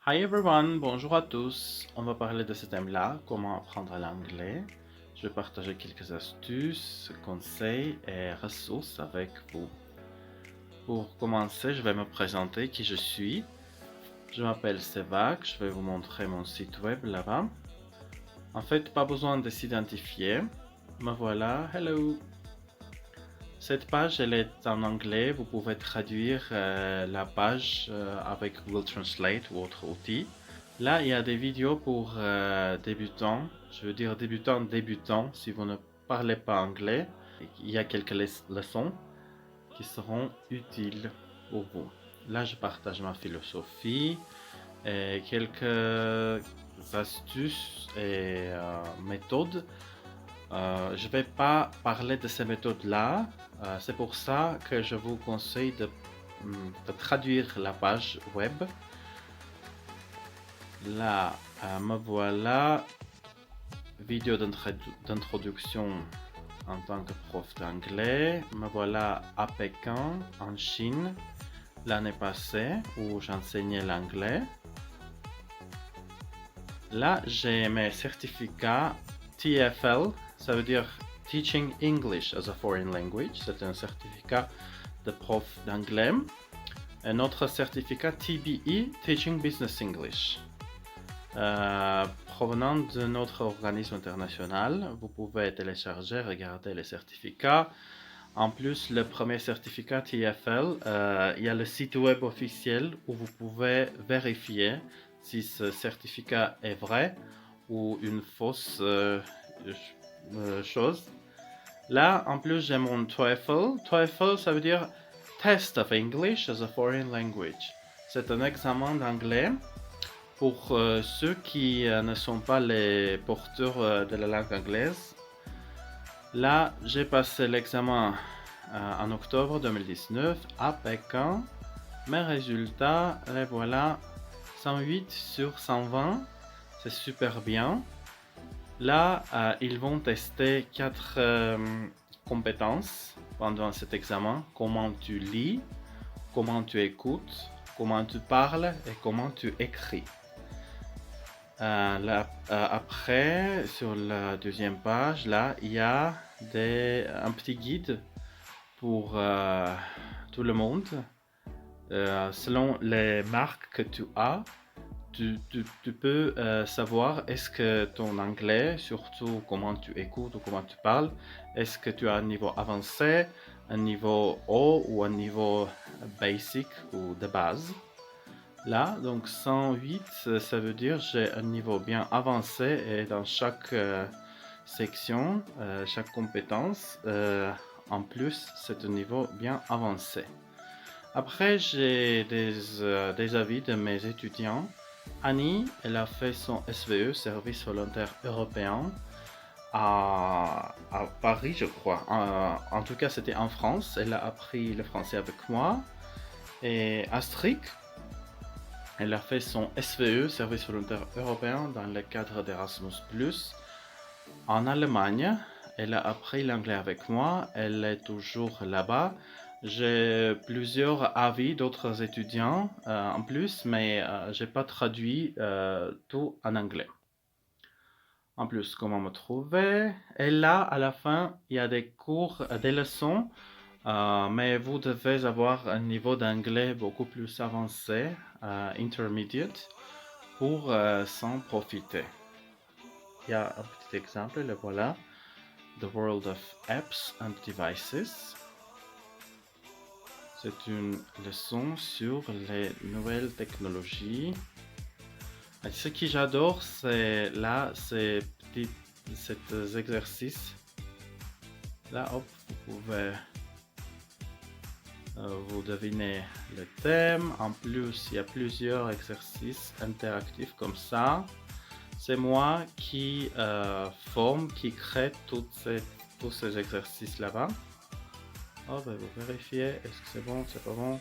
Hi everyone, bonjour à tous. On va parler de ce thème-là, comment apprendre l'anglais. Je vais partager quelques astuces, conseils et ressources avec vous. Pour commencer, je vais me présenter qui je suis. Je m'appelle Sevak, je vais vous montrer mon site web là-bas. En fait, pas besoin de s'identifier. Me voilà, hello. Cette page, elle est en anglais. Vous pouvez traduire la page avec Google Translate ou autre outil. Là, il y a des vidéos pour débutants. Je veux dire débutants si vous ne parlez pas anglais. Il y a quelques leçons qui seront utiles pour vous. Là, je partage ma philosophie et quelques astuces et méthodes. Je ne vais pas parler de ces méthodes-là. C'est pour ça que je vous conseille de traduire la page web. Là, me voilà. Vidéo d'introduction en tant que prof d'anglais. Me voilà à Pékin, en Chine, l'année passée, où j'enseignais l'anglais. Là, j'ai mes certificats TFL, ça veut dire Teaching English as a Foreign Language. C'est un certificat de prof d'anglais. Un autre certificat TBE, Teaching Business English. Provenant de notre organisme international, vous pouvez télécharger, regarder les certificats. En plus, le premier certificat TFL, il y a le site web officiel où vous pouvez vérifier si ce certificat est vrai ou une fausse chose. Là, en plus, j'ai mon TOEFL. TOEFL, ça veut dire Test of English as a Foreign Language. C'est un examen d'anglais pour ceux qui ne sont pas les porteurs de la langue anglaise. Là, j'ai passé l'examen en octobre 2019 à Pékin. Mes résultats, les voilà, 108 sur 120. C'est super bien. Là, ils vont tester 4 compétences pendant cet examen. Comment tu lis, comment tu écoutes, comment tu parles et comment tu écris. Après, sur la deuxième page, là, il y a un petit guide pour tout le monde. Selon les marques que tu as, tu peux savoir est-ce que ton anglais, surtout comment tu écoutes ou comment tu parles, est-ce que tu as un niveau avancé, un niveau haut ou un niveau basic ou de base. Là, donc 108, ça veut dire j'ai un niveau bien avancé et dans chaque section, chaque compétence, en plus, c'est un niveau bien avancé. Après, j'ai des avis de mes étudiants. Annie, elle a fait son SVE, Service volontaire européen, à Paris, je crois. En tout cas, c'était en France. Elle a appris le français avec moi. Et Astrid, elle a fait son SVE, Service volontaire européen, dans le cadre d'Erasmus+. En Allemagne, elle a appris l'anglais avec moi. Elle est toujours là-bas. J'ai plusieurs avis d'autres étudiants en plus, mais j'ai pas traduit tout en anglais. En plus, comment me trouver? Et là, à la fin, il y a des cours, des leçons, mais vous devez avoir un niveau d'anglais beaucoup plus avancé, intermediate, pour s'en profiter. Il y a un petit exemple, le voilà. The World of Apps and Devices. C'est une leçon sur les nouvelles technologies. Et ce que j'adore, c'est là, ces exercices. Là, hop, vous pouvez vous deviner le thème. En plus, il y a plusieurs exercices interactifs comme ça. C'est moi qui forme, qui crée tous ces exercices là-bas. Oh, ben, vous vérifiez, est-ce que c'est bon, c'est pas bon,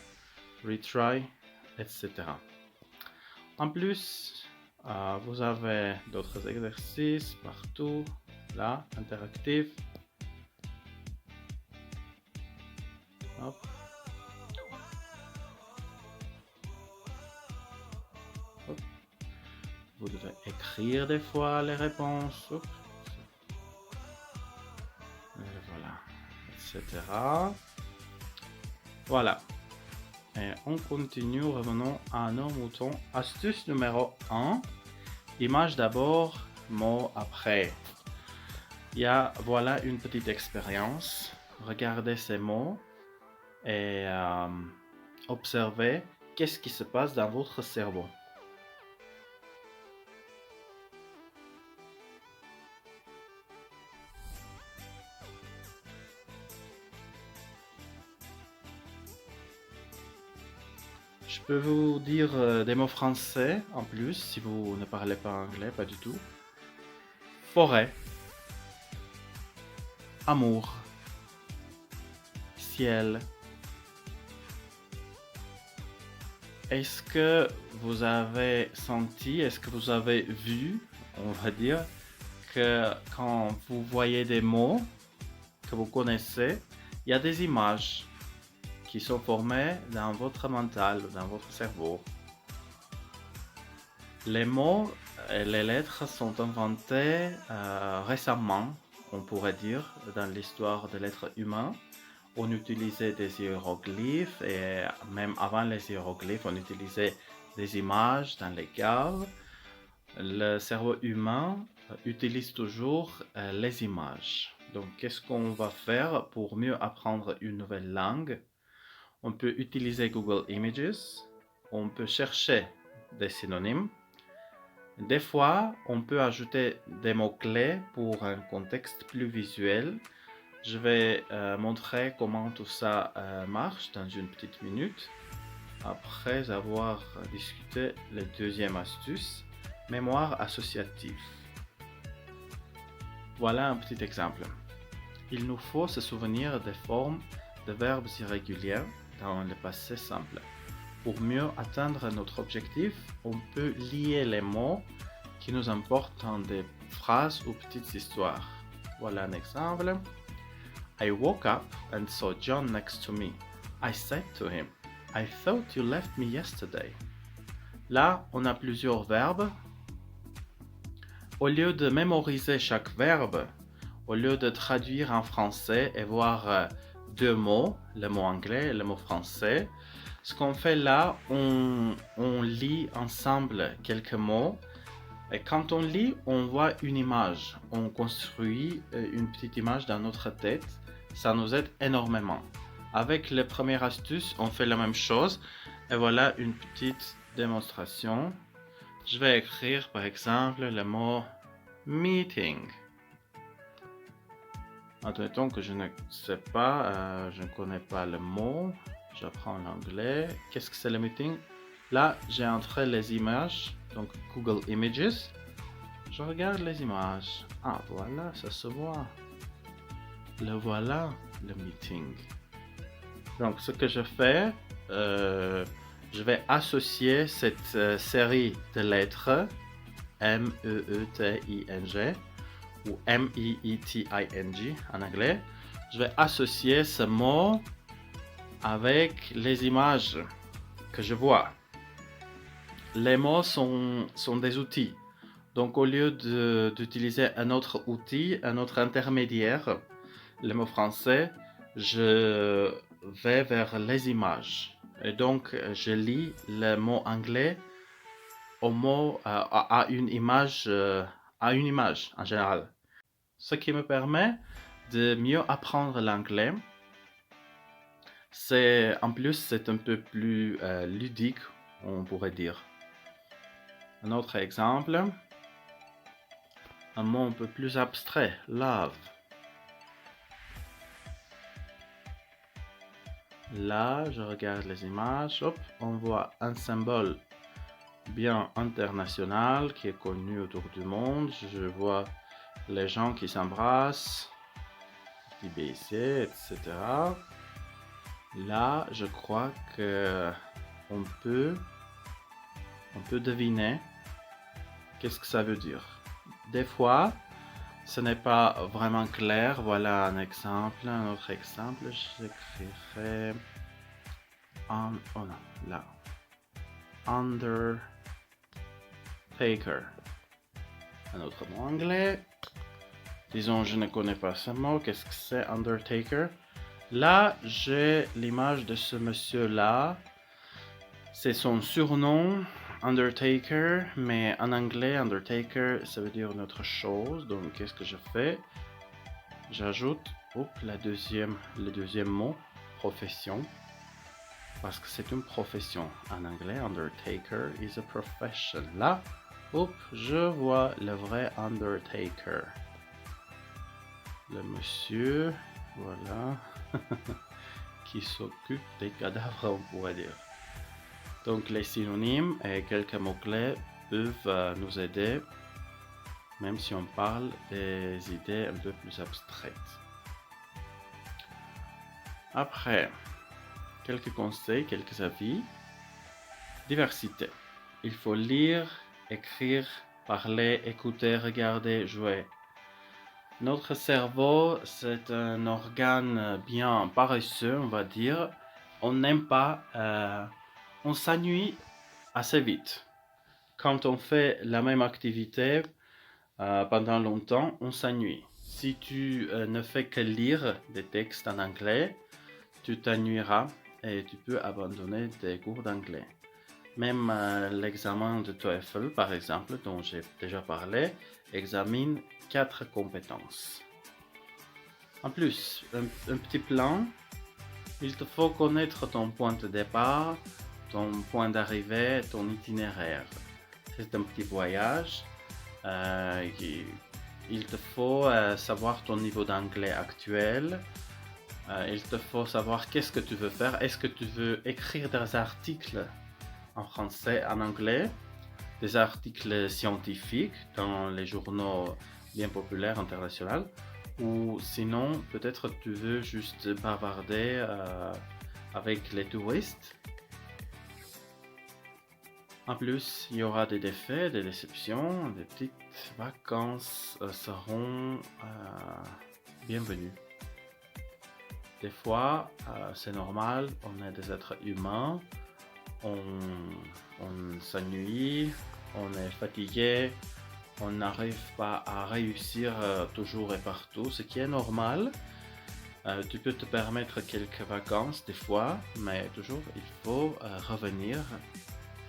retry, etc. En plus, vous avez d'autres exercices partout, là, interactifs. Hop. Hop. Vous devez écrire des fois les réponses. Et voilà, etc. Voilà. Et on continue, revenons à nos moutons. Astuce numéro 1. Image d'abord, mot après. Voilà une petite expérience. Regardez ces mots et observez qu'est-ce qui se passe dans votre cerveau. Je peux vous dire des mots français en plus si vous ne parlez pas anglais, pas du tout. Forêt, amour, ciel. Est-ce que vous avez senti, est-ce que vous avez vu, on va dire, que quand vous voyez des mots que vous connaissez, il y a des images qui sont formées dans votre mental, dans votre cerveau. Les mots et les lettres sont inventés récemment, on pourrait dire, dans l'histoire de l'être humain. On utilisait des hiéroglyphes et même avant les hiéroglyphes, on utilisait des images dans les gares. Le cerveau humain utilise toujours les images. Donc, qu'est-ce qu'on va faire pour mieux apprendre une nouvelle langue? On peut utiliser Google Images, on peut chercher des synonymes. Des fois, on peut ajouter des mots-clés pour un contexte plus visuel. Je vais montrer comment tout ça marche dans une petite minute. Après avoir discuté la deuxième astuce, mémoire associative. Voilà un petit exemple. Il nous faut se souvenir des formes de verbes irréguliers dans le passé simple. Pour mieux atteindre notre objectif, on peut lier les mots qui nous importent dans des phrases ou petites histoires. Voilà un exemple. I woke up and saw John next to me. I said to him, I thought you left me yesterday. Là, on a plusieurs verbes. Au lieu de mémoriser chaque verbe, au lieu de traduire en français et voir deux mots, le mot anglais et le mot français, ce qu'on fait là, on lit ensemble quelques mots. Et quand on lit, on voit une image. On construit une petite image dans notre tête. Ça nous aide énormément. Avec la première astuce, on fait la même chose. Et voilà une petite démonstration. Je vais écrire par exemple le mot meeting. Admettons que je ne sais pas, je ne connais pas le mot. J'apprends l'anglais. Qu'est-ce que c'est le meeting? Là, j'ai entré les images, donc Google Images. Je regarde les images. Ah, voilà, ça se voit. Le voilà, le meeting. Donc, ce que je fais, je vais associer cette série de lettres M-E-E-T-I-N-G ou M-I-E-T-I-N-G en anglais. Je vais associer ce mot avec les images que je vois. Les mots sont des outils. Donc, au lieu d'utiliser un autre outil, un autre intermédiaire, le mot français, je vais vers les images. Et donc, je lis le mot anglais au mot, à une image en général. Ce qui me permet de mieux apprendre l'anglais. En plus, c'est un peu plus ludique, on pourrait dire. Un autre exemple, un mot un peu plus abstrait, love. Là, je regarde les images, hop, on voit un symbole bien international qui est connu autour du monde. Je vois les gens qui s'embrassent, IBC, etc. Là, je crois que on peut deviner qu'est-ce que ça veut dire. Des fois, ce n'est pas vraiment clair. Voilà un exemple, un autre exemple. J'écrirai oh non, là. Under undertaker. Un autre mot anglais. Disons, je ne connais pas ce mot. Qu'est-ce que c'est, undertaker? Là, j'ai l'image de ce monsieur-là. C'est son surnom, Undertaker, mais en anglais, Undertaker, ça veut dire une autre chose. Donc, qu'est-ce que je fais? J'ajoute le deuxième mot, profession, parce que c'est une profession. En anglais, Undertaker is a profession. Là, je vois le vrai Undertaker. Le monsieur, voilà, qui s'occupe des cadavres, on pourrait dire. Donc les synonymes et quelques mots-clés peuvent nous aider, même si on parle des idées un peu plus abstraites. Après, quelques conseils, quelques avis. Diversité. Il faut lire, écrire, parler, écouter, regarder, jouer. Notre cerveau, c'est un organe bien paresseux, on va dire. On n'aime pas, on s'ennuie assez vite. Quand on fait la même activité pendant longtemps, on s'ennuie. Si tu ne fais que lire des textes en anglais, tu t'ennuieras et tu peux abandonner tes cours d'anglais. Même l'examen de TOEFL, par exemple, dont j'ai déjà parlé, examine 4 compétences. En plus, un petit plan, il te faut connaître ton point de départ, ton point d'arrivée, ton itinéraire. C'est un petit voyage. Il te faut savoir ton niveau d'anglais actuel. Il te faut savoir qu'est-ce que tu veux faire. Est-ce que tu veux écrire des articles en français, en anglais, des articles scientifiques dans les journaux bien populaires internationaux, ou sinon peut-être tu veux juste bavarder avec les touristes. En plus, il y aura des défaites, des déceptions, des petites vacances seront bienvenues. Des fois, c'est normal, on est des êtres humains, on s'ennuie, on est fatigué, on n'arrive pas à réussir toujours et partout, ce qui est normal. Tu peux te permettre quelques vacances des fois, mais toujours il faut revenir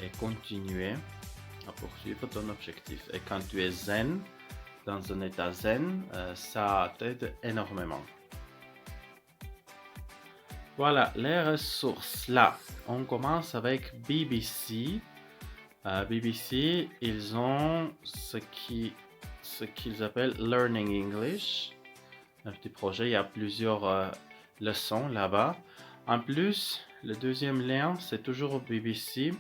et continuer à poursuivre ton objectif. Et quand tu es zen, dans un état zen, ça t'aide énormément. Voilà, les ressources. Là, on commence avec BBC. BBC, ils ont ce qu'ils appellent Learning English. Un petit projet, il y a plusieurs leçons là-bas. En plus, le deuxième lien, c'est toujours BBC.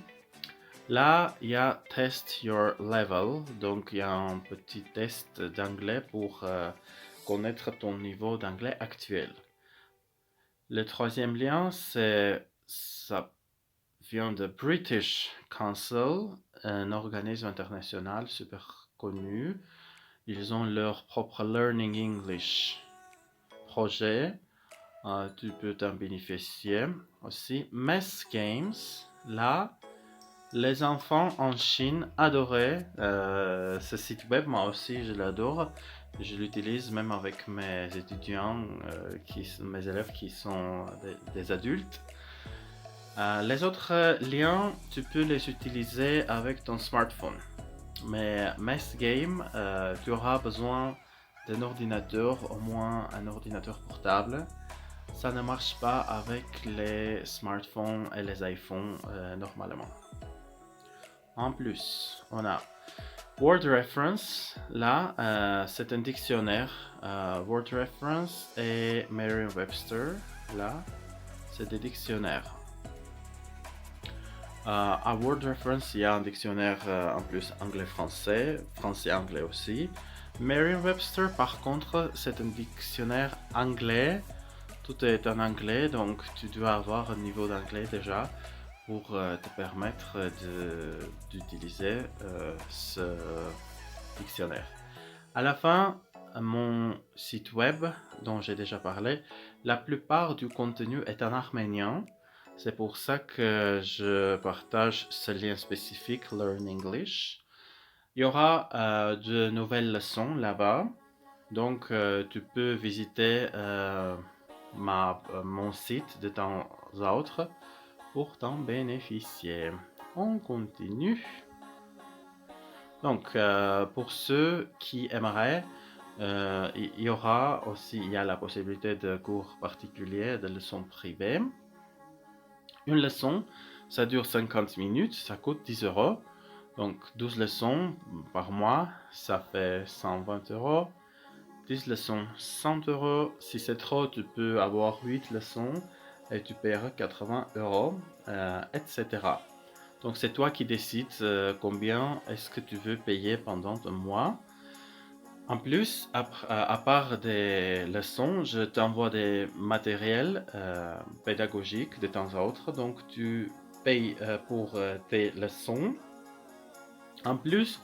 Là, il y a Test Your Level. Donc, il y a un petit test d'anglais pour connaître ton niveau d'anglais actuel. Le troisième lien, ça vient de British Council, un organisme international super connu. Ils ont leur propre Learning English projet. Tu peux t'en bénéficier aussi. Mess Games, là, les enfants en Chine adoraient ce site web. Moi aussi, je l'adore. Je l'utilise même avec mes étudiants, mes élèves qui sont des adultes. Les autres liens, tu peux les utiliser avec ton smartphone. Mais Mess Game, tu auras besoin d'un ordinateur, au moins un ordinateur portable. Ça ne marche pas avec les smartphones et les iPhones normalement. En plus, on a Word Reference. Là, c'est un dictionnaire. Word Reference et Merriam-Webster. Là, c'est des dictionnaires. À Word Reference, il y a un dictionnaire en plus anglais-français, français-anglais aussi. Merriam-Webster, par contre, c'est un dictionnaire anglais. Tout est en anglais, donc tu dois avoir un niveau d'anglais déjà pour te permettre d'utiliser ce dictionnaire. À la fin, mon site web dont j'ai déjà parlé, la plupart du contenu est en arménien. C'est pour ça que je partage ce lien spécifique Learn English. Il y aura de nouvelles leçons là-bas. Donc, tu peux visiter mon site de temps à autre pour t'en bénéficier. On continue. Donc, pour ceux qui aimeraient, il y aura aussi la possibilité de cours particuliers, de leçons privées. Une leçon, ça dure 50 minutes, ça coûte 10 euros. Donc 12 leçons par mois, ça fait 120 euros. 10 leçons, 100 euros. Si c'est trop, tu peux avoir 8 leçons et tu paieras 80 euros, etc. Donc c'est toi qui décides combien est-ce que tu veux payer pendant un mois. En plus, à part des leçons, je t'envoie des matériels pédagogiques de temps à autre. Donc tu payes pour tes leçons. En plus,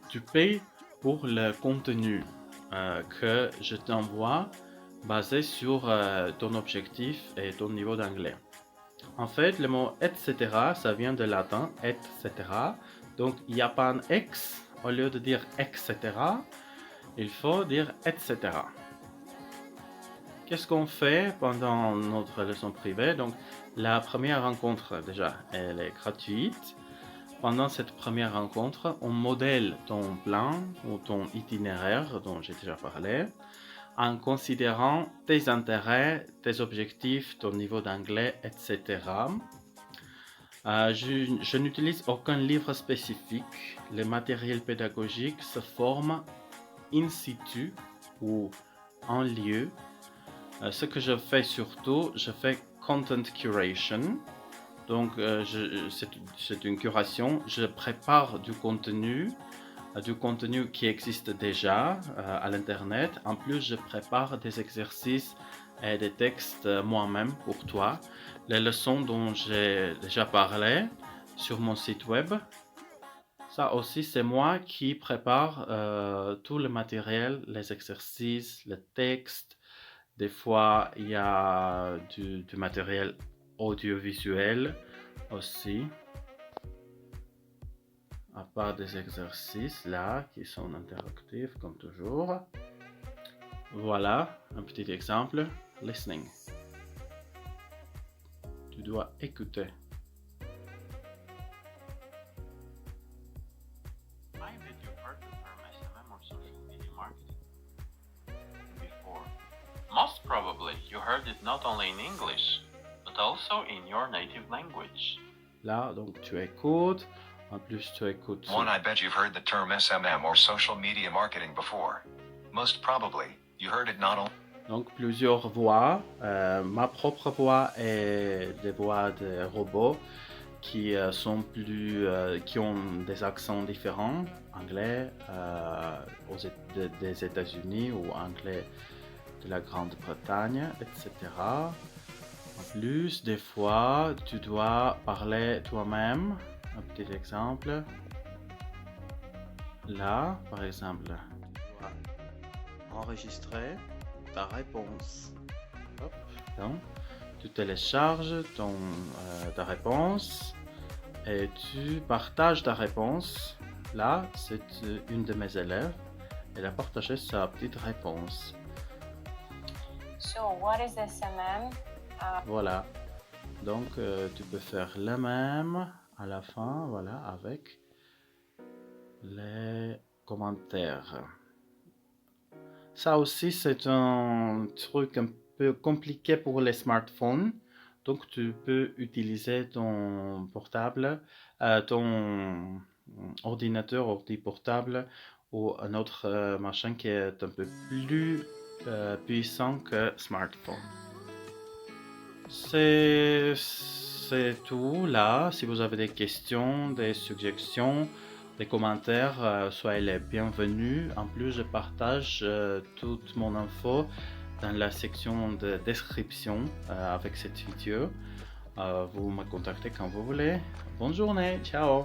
tu payes pour le contenu que je t'envoie basé sur ton objectif et ton niveau d'anglais. En fait, le mot etc. ça vient de latin etc. Donc il n'y a pas un ex au lieu de dire etc. Il faut dire etc. Qu'est-ce qu'on fait pendant notre leçon privée? Donc la première rencontre déjà, elle est gratuite. Pendant cette première rencontre, on modèle ton plan ou ton itinéraire dont j'ai déjà parlé en considérant tes intérêts, tes objectifs, ton niveau d'anglais, etc. Je n'utilise aucun livre spécifique. Le matériel pédagogique se forme in situ ou en lieu. Ce que je fais surtout, je fais content curation. Donc, c'est une curation. Je prépare du contenu qui existe déjà à l'Internet. En plus, je prépare des exercices et des textes moi-même pour toi. Les leçons dont j'ai déjà parlé sur mon site web, ça aussi, c'est moi qui prépare tout le matériel, les exercices, les textes. Des fois, il y a du matériel audiovisuel aussi, à part des exercices là qui sont interactifs comme toujours. Voilà un petit exemple. Listening. Tu dois écouter. I bet you've heard the term SMM or social media marketing before. Most probably you heard it not only in English, but also in your native language. Là, donc tu écoutes. En plus, tu écoutes. One, I bet you've heard the term SMM or social media marketing before. Most probably, you heard it not only. Donc plusieurs voix, ma propre voix et des voix de robots qui qui ont des accents différents, anglais des États-Unis ou anglais de la Grande-Bretagne, etc. En plus, des fois, tu dois parler toi-même. Un petit exemple. Là, par exemple, tu dois enregistrer ta réponse. Hop, donc, tu télécharges ta réponse et tu partages ta réponse. Là, c'est une de mes élèves. Elle a partagé sa petite réponse. So, what is SMM? Voilà. Donc, tu peux faire le même à la fin, voilà, avec les commentaires. Ça aussi, c'est un truc un peu compliqué pour les smartphones. Donc, tu peux utiliser ton portable, ton ordi portable ou un autre machin qui est un peu plus puissant que smartphone. C'est tout là. Si vous avez des questions, des suggestions, des commentaires, soyez les bienvenus. En plus, je partage toute mon info dans la section de description avec cette vidéo. Vous me contactez quand vous voulez. Bonne journée, ciao!